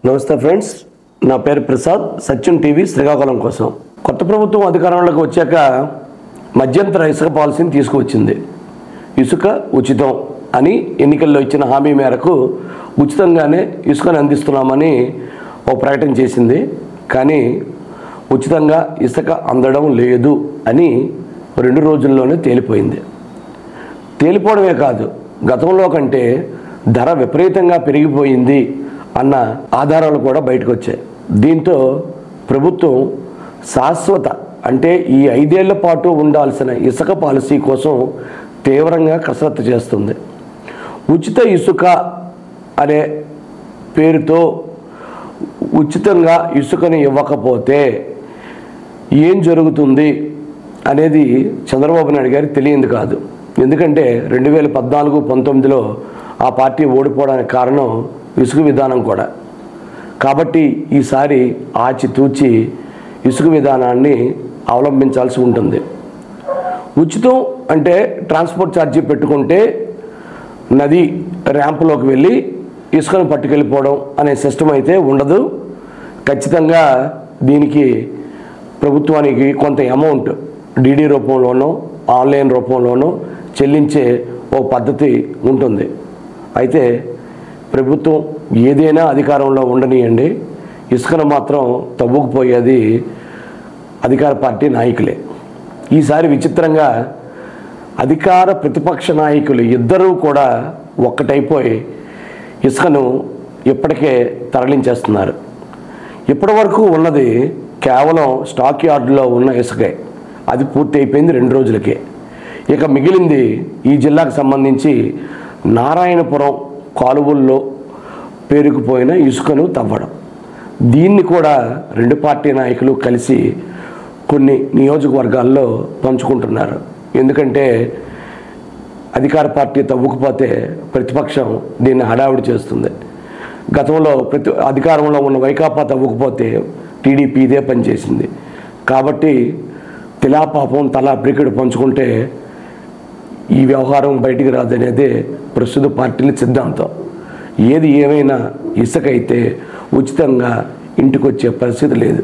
నమస్తే ఫ్రెండ్స్, నా పేరు ప్రసాద్. సత్యం టీవీ శ్రీకాకుళం కోసం. కొత్త ప్రభుత్వం అధికారంలోకి వచ్చాక మధ్యంతర ఇసుక పాలసీని తీసుకువచ్చింది. ఇసుక ఉచితం అని ఎన్నికల్లో ఇచ్చిన హామీ మేరకు ఉచితంగానే ఇసుకను అందిస్తున్నామని ఓ ప్రకటన చేసింది. కానీ ఉచితంగా ఇసుక అందడం లేదు అని 2 రోజుల్లోనే తేలిపోయింది. తేలిపోవడమే కాదు, గతంలో కంటే ధర విపరీతంగా పెరిగిపోయింది అన్న ఆధారాలు కూడా బయటకు వచ్చాయి. దీంతో ప్రభుత్వం శాశ్వత అంటే ఈ 5 ఏళ్ల పాటు ఉండాల్సిన ఇసుక పాలసీ కోసం తీవ్రంగా కసరత్తు చేస్తుంది. ఉచిత ఇసుక అనే పేరుతో ఉచితంగా ఇసుకని ఇవ్వకపోతే ఏం జరుగుతుంది అనేది చంద్రబాబు నాయుడు గారికి తెలియంది కాదు. ఎందుకంటే 2014-19లో ఆ పార్టీ ఓడిపోవడానికి కారణం ఇసుక విధానం కూడా. కాబట్టి ఈసారి ఆచితూచి ఇసుక విధానాన్ని అవలంబించాల్సి ఉంటుంది. ఉచితం అంటే ట్రాన్స్పోర్ట్ ఛార్జీ పెట్టుకుంటే నది ర్యాంపులోకి వెళ్ళి ఇసుకను పట్టుకెళ్ళిపోవడం అనే సిస్టమ్ అయితే ఉండదు. ఖచ్చితంగా దీనికి ప్రభుత్వానికి కొంత అమౌంట్ డీడీ రూపంలోనో ఆన్లైన్ రూపంలోనో చెల్లించే ఓ పద్ధతి ఉంటుంది. అయితే ప్రభుత్వం ఏదైనా అధికారంలో ఉండనియండి, ఇసుకను మాత్రం తవ్వుకుపోయేది అధికార పార్టీ నాయకులే. ఈసారి విచిత్రంగా అధికార ప్రతిపక్ష నాయకులు ఇద్దరూ కూడా ఒక్కటైపోయి ఇసుకను ఇప్పటికే తరలించేస్తున్నారు. ఇప్పటి వరకు ఉన్నది కేవలం స్టాక్ యార్డులో ఉన్న ఇసుకే. అది పూర్తి అయిపోయింది 2 రోజులకే. ఇక మిగిలింది ఈ జిల్లాకు సంబంధించి నారాయణపురం కాలువల్లో పేరుకుపోయిన ఇసుకను తవ్వడం. దీన్ని కూడా 2 పార్టీ నాయకులు కలిసి కొన్ని నియోజకవర్గాల్లో పంచుకుంటున్నారు. ఎందుకంటే అధికార పార్టీ తవ్వుకుపోతే ప్రతిపక్షం దీన్ని హడావుడి చేస్తుంది. గతంలో అధికారంలో ఉన్న వైకాపా తవ్వుకుపోతే టీడీపీ ఇదే పనిచేసింది. కాబట్టి తిలాపాపం తలా బ్రికెడు పంచుకుంటే ఈ వ్యవహారం బయటికి రాదనేదే ప్రస్తుత పార్టీల సిద్ధాంతం. ఏది ఏమైనా ఇసుక అయితే ఉచితంగా ఇంటికి వచ్చే పరిస్థితి లేదు.